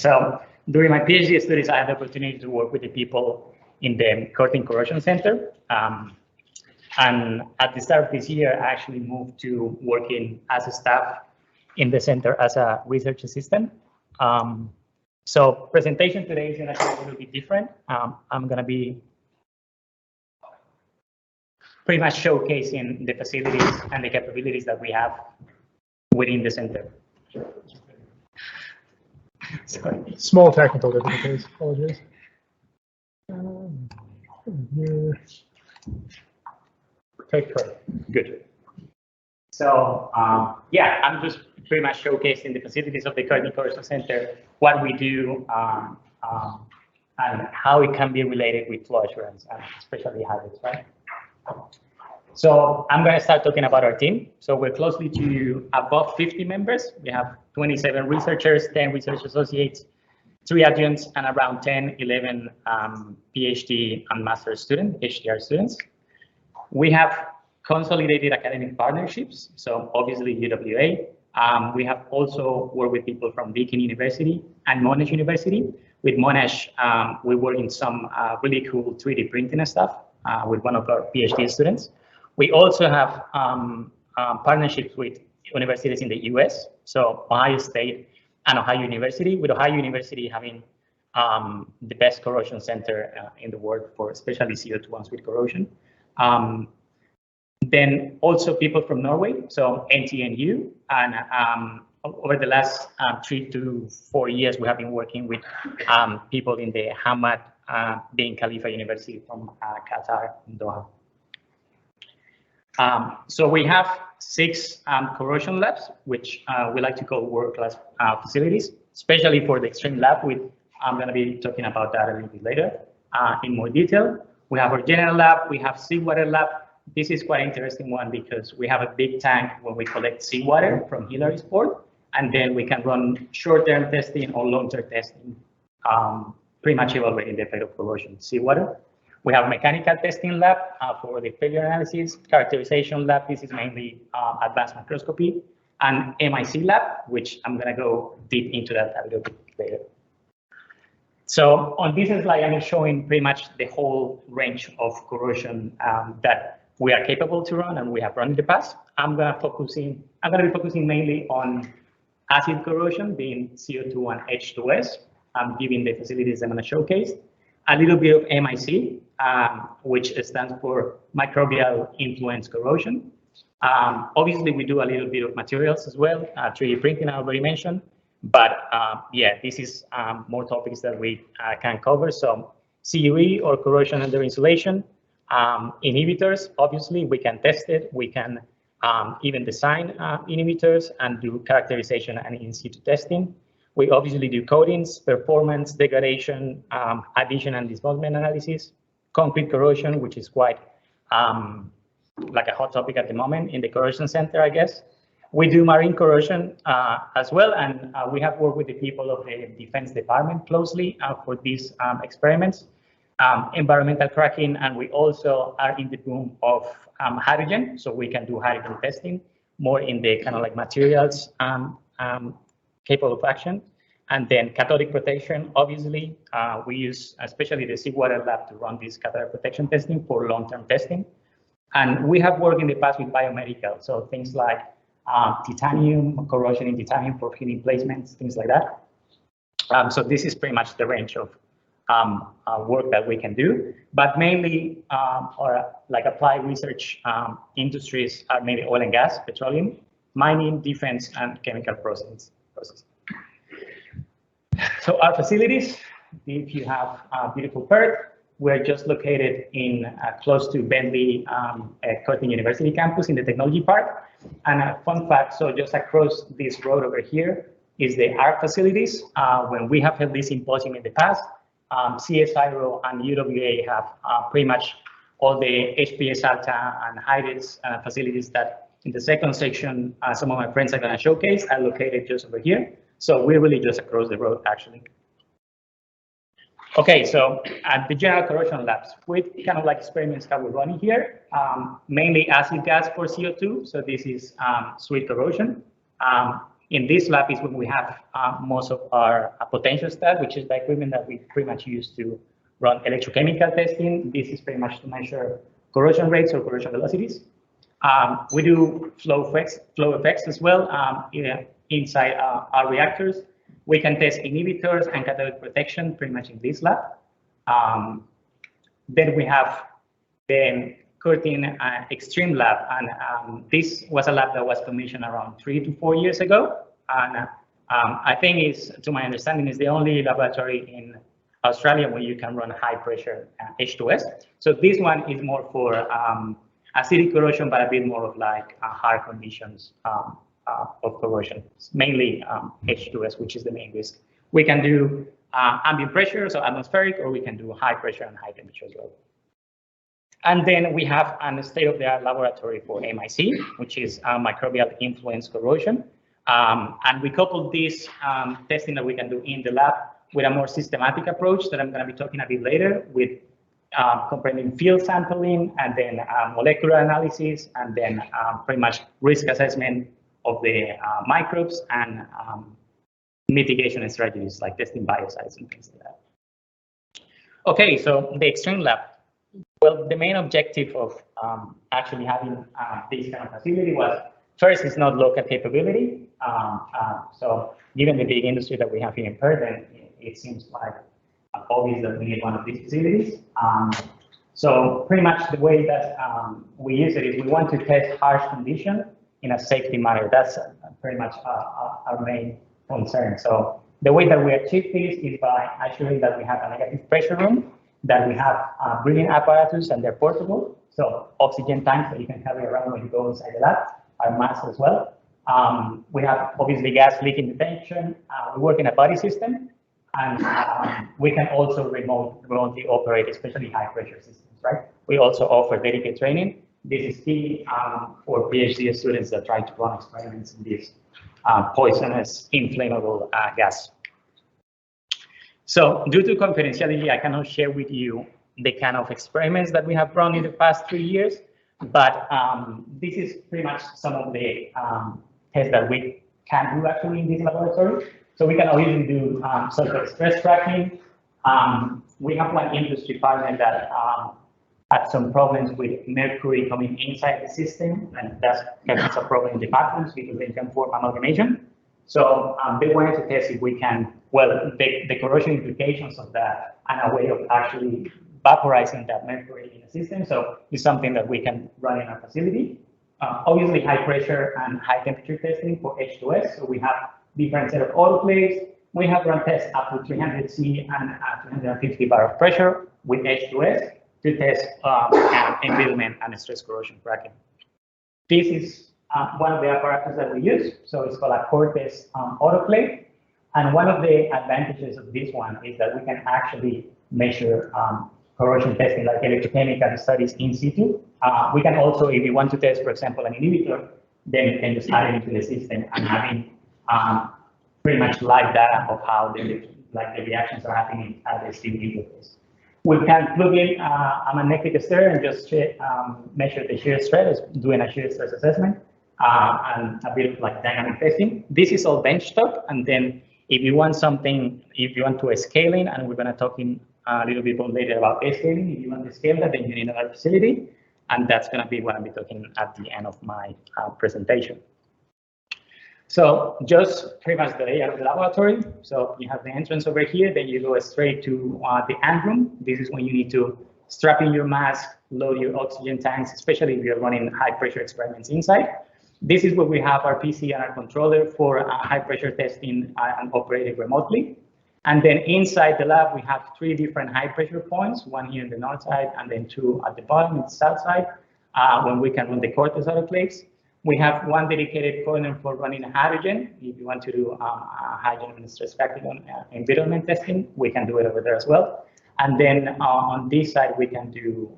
So during my PhD studies, I had the opportunity to work with the people in the Curtin Corrosion Centre. And at the start of this year, I actually moved to working as a staff in the center as a research assistant. So presentation today is going to be a little bit different. I'm going to be pretty much showcasing the facilities and the capabilities that we have within the center. Sorry. Small technical difficulties, apologies. Take care. Good. So yeah, I'm just pretty much showcasing the facilities of the Curtin Corrosion Centre, what we do, and how it can be related with flow assurance, and especially habits, right? So I'm going to start talking about our team. So we're closely to above 50 members. We have 27 researchers, 10 research associates, 3 adjuncts, and around 10, 11 PhD and master's students, HDR students. We have consolidated academic partnerships. So obviously UWA. We have also worked with people from Curtin University and Monash University. With Monash, we work in some really cool 3D printing stuff with one of our PhD students. We also have partnerships with universities in the US, so Ohio State and Ohio University, with Ohio University having the best corrosion center in the world for especially CO2 and sweet corrosion. Then also people from Norway, so NTNU, and over the last 3 to 4 years, we have been working with people in the Hamad bin Khalifa University from Qatar, in Doha. So we have 6 corrosion labs, which we like to call world-class facilities, especially for the extreme lab. I'm going to be talking about that a little bit later in more detail. We have our general lab, we have seawater lab. This is quite an interesting one because we have a big tank where we collect seawater from Hillarysport, and then we can run short-term testing or long-term testing, pretty much evaluating the effect of corrosion seawater. We have a mechanical testing lab for the failure analysis, characterization lab. This is mainly advanced microscopy, and MIC lab, which I'm going to go deep into that a little bit later. So on this slide, I'm showing pretty much the whole range of corrosion that we are capable to run and we have run in the past. I'm going to be focusing mainly on acid corrosion, being CO2 and H2S, given the facilities I'm going to showcase. A little bit of MIC, which stands for microbial influence corrosion. Obviously, we do a little bit of materials as well, 3D printing I already mentioned, but yeah, this is more topics that we can cover. So CUE or corrosion under insulation, inhibitors, obviously we can test it, we can even design inhibitors and do characterization and in situ testing. We obviously do coatings, performance, degradation, addition and dismantlement analysis, concrete corrosion, which is quite like a hot topic at the moment in the corrosion center, I guess. We do marine corrosion as well, and we have worked with the people of the Defense Department closely for these experiments. Environmental cracking, and we also are in the boom of hydrogen, so we can do hydrogen testing more in the kind of like materials capable of action. And then cathodic protection, obviously, we use especially the seawater lab to run this cathodic protection testing for long-term testing. And we have worked in the past with biomedical, so things like titanium, corrosion in titanium for heating placements, things like that. So this is pretty much the range of work that we can do, but mainly or like applied research industries are mainly oil and gas, petroleum, mining, defense, and chemical process. So our facilities, if you have beautiful Perth, we're just located in close to Bentley Curtin University campus in the technology park. And a fun fact, so just across this road over here is the ARC facilities. When we have held this symposium in the past, CSIRO and UWA have pretty much all the HPS Alta and HIDES facilities that in the second section, some of my friends are going to showcase, are located just over here. So we're really just across the road, actually. Okay, so at the general corrosion labs, with kind of like experiments that we're running here, mainly acid gas for CO2. So this is sweet corrosion. In this lab is when we have most of our potential stat, which is the equipment that we pretty much use to run electrochemical testing. This is pretty much to measure corrosion rates or corrosion velocities. We do flow effects as well inside our reactors. We can test inhibitors and cathodic protection pretty much in this lab. Then we have the Curtin Extreme Lab, and this was a lab that was commissioned around 3 to 4 years ago. And I think is, to my understanding, is the only laboratory in Australia where you can run high pressure H2S. So this one is more for acidic corrosion, but a bit more of like hard conditions of corrosion, mainly H2S, which is the main risk. We can do ambient pressure, so atmospheric, or we can do high pressure and high temperature as well. And then we have a state-of-the-art laboratory for MIC, which is microbial influence corrosion. And we couple this testing that we can do in the lab with a more systematic approach that I'm going to be talking a bit later, with comprehending field sampling and then molecular analysis, and then pretty much risk assessment of the microbes and mitigation strategies like testing biocides and things like that. Okay, so the Extreme Lab. Well, the main objective of actually having this kind of facility was, first, it's not local capability. So given the big industry that we have here in Perth, then it seems like obvious that we need one of these facilities. So pretty much the way that we use it is we want to test harsh conditions in a safety manner. That's pretty much our main concern. So the way that we achieve this is by assuring that we have a negative pressure room, that we have breathing apparatus and they're portable. So oxygen tanks that you can carry around when you go inside the lab, our masks as well. We have obviously gas leaking detection. We work in a buddy system, and we can also remotely operate, especially high pressure systems, right? We also offer dedicated training. This is key for PhD students that try to run experiments in this poisonous, inflammable gas. So due to confidentiality, I cannot share with you the kind of experiments that we have run in the past 3 years, but this is pretty much some of the tests that we can do actually in this laboratory. So we can obviously do sulfur stress tracking. We have one industry partner that had some problems with mercury coming inside the system, and that's a problem in the bathrooms because they can form amalgamation. So they wanted to test if we can, well, the corrosion implications of that and a way of actually vaporizing that mercury in the system. So it's something that we can run in our facility. Obviously, high pressure and high temperature testing for H2S. So we have different set of autoclaves. We have run tests up to 300 C and 250 bar of pressure with H2S to test embeddlement and stress corrosion cracking. This is one of the apparatus that we use. So it's called a Cortex autoclave. And one of the advantages of this one is that we can actually measure corrosion testing like electrochemical studies in situ. We can also, if you want to test, for example, an inhibitor, then you can just add it into the system and having pretty much live data of how the reactions are happening at the steam interface. We can plug in a magnetic stir and just measure the shear stress, doing a shear stress assessment and a bit of like dynamic testing. This is all benchtop, and then if you want something, if you want to scaling, and we're going to talk in a little bit later about scaling. If you want to scale that, then you need another facility, and that's going to be what I'll be talking at the end of my presentation. So just pretty much the layout of the laboratory. So you have the entrance over here, then you go straight to the ant room. This is when you need to strap in your mask, load your oxygen tanks, especially if you're running high pressure experiments inside. This is where we have our PC and our controller for high pressure testing and operated remotely. And then inside the lab, we have 3 different high pressure points, one here on the north side and then 2 at the bottom, the south side, when we can run the Cortex autoclaves. We have one dedicated corner for running hydrogen. If you want to do hydrogen stress cracking environment testing, we can do it over there as well. And then on this side, we can do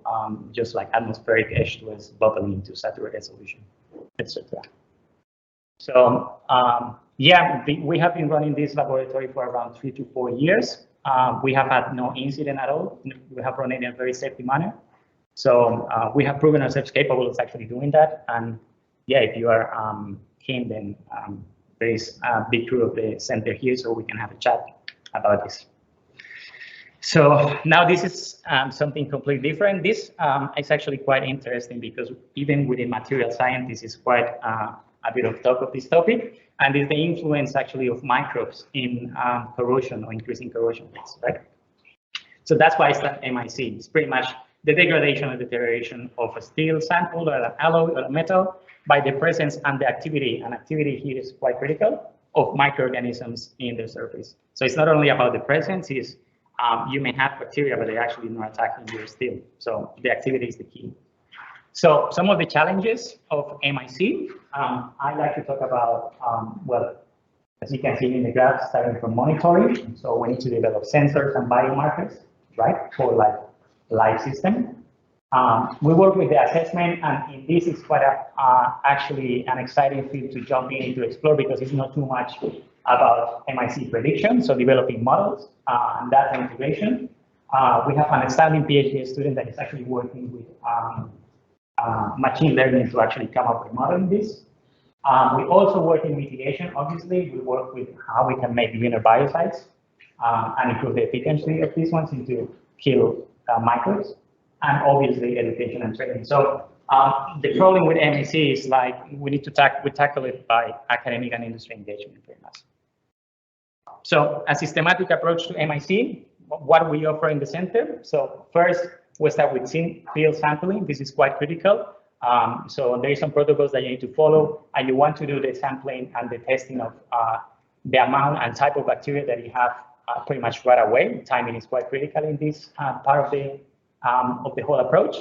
just like atmospheric H2S bubbling to saturated solution, etc. So yeah, we have been running this laboratory for around 3 to 4 years. We have had no incident at all. We have run it in a very safety manner. So we have proven ourselves capable of actually doing that. And yeah, if you are keen, then there is a big crew of the center here, so we can have a chat about this. So now this is something completely different. This is actually quite interesting because even within material science, this is quite a bit of talk of this topic, and is the influence actually of microbes in corrosion or increasing corrosion rates, right? So that's why it's that MIC. It's pretty much the degradation or deterioration of a steel sample or an alloy or a metal by the presence and the activity, and activity here is quite critical, of microorganisms in the surface. So it's not only about the presence, it's you may have bacteria, but they're actually not attacking your steel. So the activity is the key. So some of the challenges of MIC, I like to talk about, well, as you can see in the graph, starting from monitoring. So we need to develop sensors and biomarkers, right, for like life system. We work with the assessment, and in this is quite actually an exciting field to jump in to explore because it's not too much about MIC prediction, so developing models and data integration. We have an outstanding PhD student that is actually working with machine learning to actually come up with modeling this. We also work in mitigation, obviously. We work with how we can make leaner biocides and improve the efficiency of these ones into kill microbes, and obviously education and training. So the problem with MIC is like we need to tackle it by academic and industry engagement pretty much. So a systematic approach to MIC, what we offer in the center. So first, we start with field sampling. This is quite critical. So there are some protocols that you need to follow, and you want to do the sampling and the testing of the amount and type of bacteria that you have pretty much right away. Timing is quite critical in this part of the whole approach.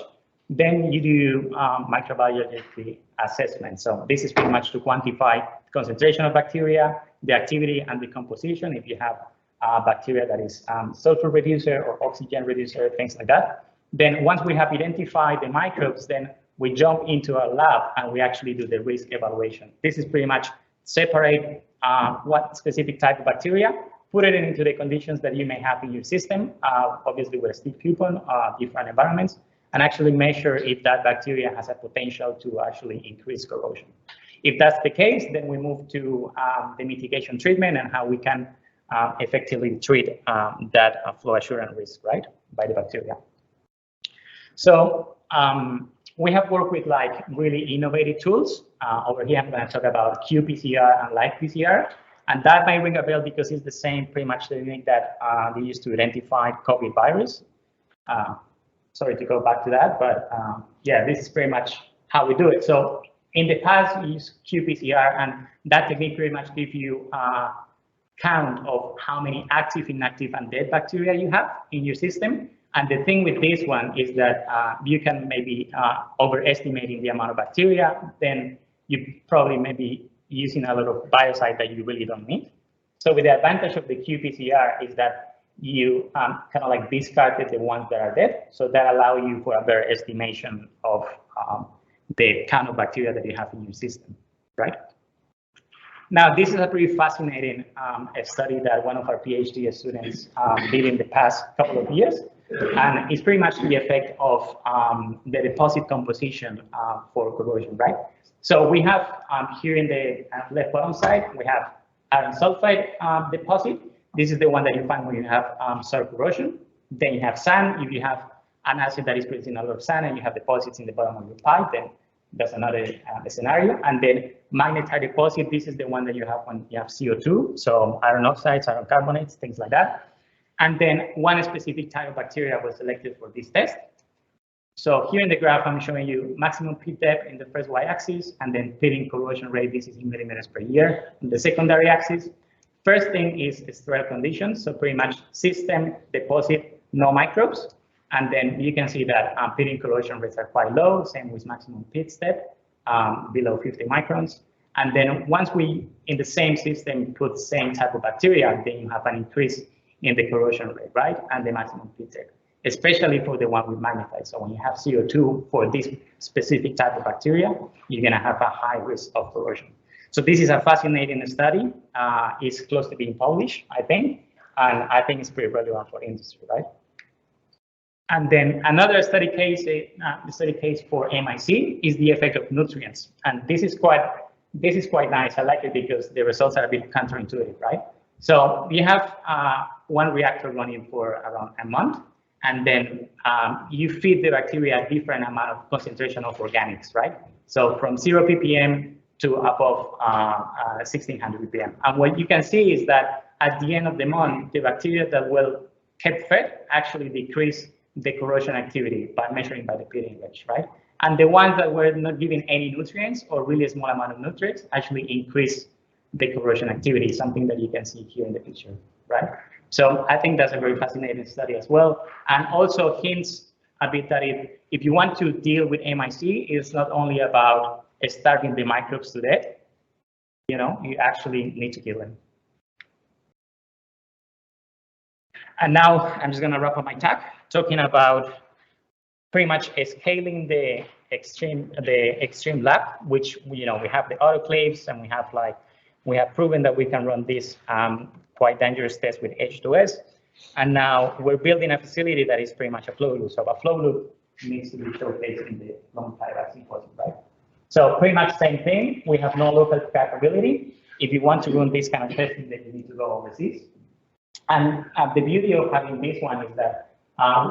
Then you do microbiology assessment. So this is pretty much to quantify the concentration of bacteria, the activity and the composition. If you have bacteria that is sulfur reducer or oxygen reducer, things like that. Then once we have identified the microbes, then we jump into a lab and we actually do the risk evaluation. This is pretty much separate what specific type of bacteria, put it into the conditions that you may have in your system, obviously with a steep coupon, different environments, and actually measure if that bacteria has a potential to actually increase corrosion. If that's the case, then we move to the mitigation treatment and how we can effectively treat that flow assurance risk, right, by the bacteria. So we have worked with like really innovative tools. Over here, I'm going to talk about qPCR and live PCR. And that might ring a bell because it's the same pretty much technique that they used to identify COVID virus. Sorry to go back to that, but yeah, this is pretty much how we do it. So in the past, we use qPCR, and that technique pretty much gives you a count of how many active, inactive, and dead bacteria you have in your system. And the thing with this one is that you can maybe overestimating the amount of bacteria, then you probably may be using a lot of biocide that you really don't need. So with the advantage of the qPCR is that you kind of like discarded the ones that are dead. So that allows you for a better estimation of the count of bacteria that you have in your system, right? Now, this is a pretty fascinating study that one of our PhD students did in the past couple of years. And it's pretty much the effect of the deposit composition for corrosion, right? So we have here in the left bottom side, we have iron sulfide deposit. This is the one that you find when you have soil corrosion. Then you have sand. If you have an acid that is producing a lot of sand and you have deposits in the bottom of your pipe, then that's another scenario. And then magnetite deposit, this is the one that you have when you have CO2. So iron oxides, iron carbonates, things like that. And then one specific type of bacteria was selected for this test. So here in the graph, I'm showing you maximum pit depth in the first y-axis, and then pitting corrosion rate, this is in millimeters per year, on the secondary axis. First thing is sterile conditions, so pretty much system, deposit, no microbes. And then you can see that pitting corrosion rates are quite low, same with maximum pit depth, below 50 microns. And then once we, in the same system, put the same type of bacteria, then you have an increase in the corrosion rate, right? And the maximum pit depth, especially for the one with magnetite. So when you have CO2 for this specific type of bacteria, you're gonna have a high risk of corrosion. So this is a fascinating study. It's close to being published, I think, and I think it's pretty relevant for industry, right? And then another study case, for MIC is the effect of nutrients. And this is quite this is quite nice. I like it because the results are a bit counterintuitive, right? So you have one reactor running for around a month, and then you feed the bacteria a different amount of concentration of organics, right? So from 0 ppm to above 1600 ppm. And what you can see is that at the end of the month, the bacteria that were kept fed actually decrease the corrosion activity by measuring by the pH range, right? And the ones that were not given any nutrients or really small amount of nutrients actually increase the corrosion activity, something that you can see here in the picture, right? So I think that's a very fascinating study as well, and also hints a bit that if you want to deal with MIC, it's not only about starving the microbes to death, you know, you actually need to kill them. And now I'm just gonna wrap up my talk talking about pretty much scaling the extreme lab, which we have the autoclaves, and we have proven that we can run this quite dangerous test with H2S. And now we're building a facility that is pretty much a flow loop. So a flow loop needs to be showcased in the long time symposium, right? So pretty much same thing. We have no local capability. If you want to run this kind of testing, then you need to go overseas. And the beauty of having this one is that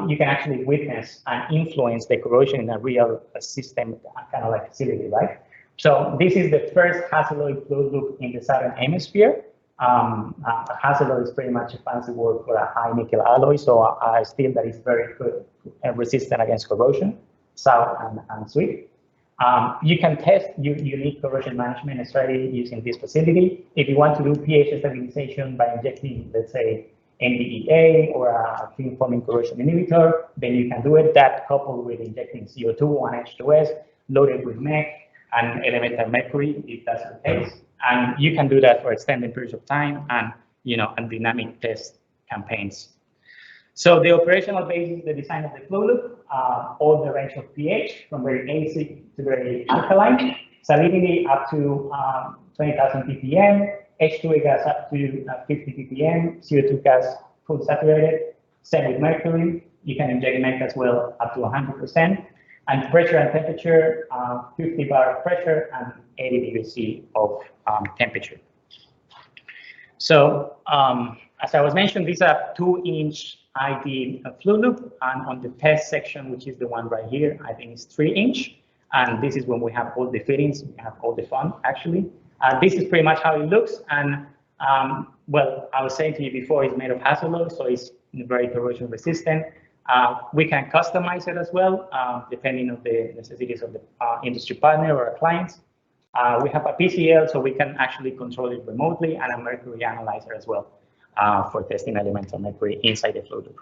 you can actually witness and influence the corrosion in a real system, kind of like facility, right? So this is the first Hazeloid flow loop in the southern hemisphere. Hazeloid is pretty much a fancy word for a high nickel alloy, so a steel that is very good and resistant against corrosion, sour and sweet. You can test unique corrosion management strategy using this facility. If you want to do pH stabilization by injecting, let's say, NDEA or a film forming corrosion inhibitor, then you can do it. That coupled with injecting CO2 on H2S, loaded with MEC and elemental mercury, if that's the case. And you can do that for extended periods of time and and dynamic test campaigns. So the operational basis, the design of the flow loop, all the range of pH from very acidic to very alkaline, salinity up to 20,000 ppm, H2A gas up to 50 ppm, CO2 gas full saturated, same with mercury. You can inject MEC as well up to 100%, and pressure and temperature, 50 bar of pressure and 80 degrees C of temperature. So as I was mentioning, these are 2-inch ID flow loop, and on the test section, which is the one right here, I think it's 3-inch, and this is when we have all the fittings, we have all the fun actually. This is pretty much how it looks, and well, I was saying to you before, it's made of Hazeloid, so it's very corrosion resistant. We can customize it as well, depending on the necessities of the industry partner or our clients. We have a PCL, so we can actually control it remotely, and a mercury analyzer as well for testing elemental mercury inside the flow loop.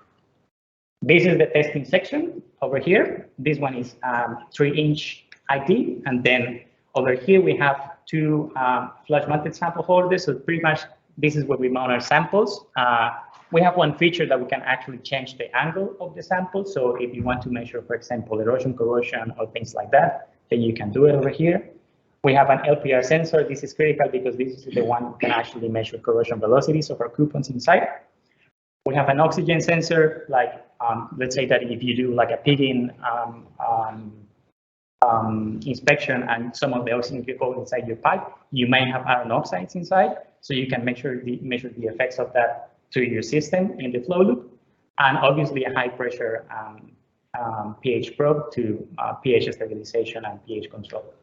This is the testing section over here. This one is 3-inch ID, and then over here we have 2 flush-mounted sample holders. So pretty much this is where we mount our samples. We have one feature that we can actually change the angle of the sample. So if you want to measure, for example, erosion, corrosion, or things like that, then you can do it over here. We have an LPR sensor. This is critical because this is the one that can actually measure corrosion velocities of our coupons inside. We have an oxygen sensor, like let's say that if you do like a pigging inspection and some of the oxygen could go inside your pipe, you may have iron oxides inside, so you can measure the effects of that to your system in the flow loop, and obviously a high pressure pH probe to pH stabilization and pH control.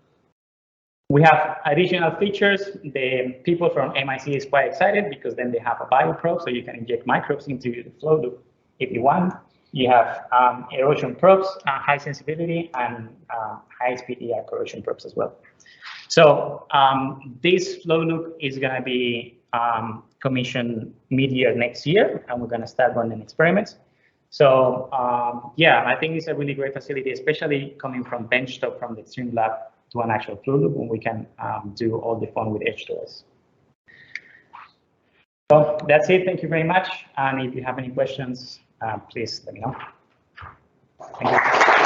We have additional features. The people from MIC is quite excited because then they have a bioprobe, so you can inject microbes into the flow loop if you want. You have erosion probes, high sensitivity, and high-speed ER corrosion probes as well. So this flow loop is going to be commissioned mid-year next year, and we're going to start running experiments. So yeah, I think it's a really great facility, especially coming from benchtop from the Extreme Lab to an actual flow loop, when we can do all the fun with H2S. So that's it. Thank you very much. And if you have any questions, please let me know. Thank you.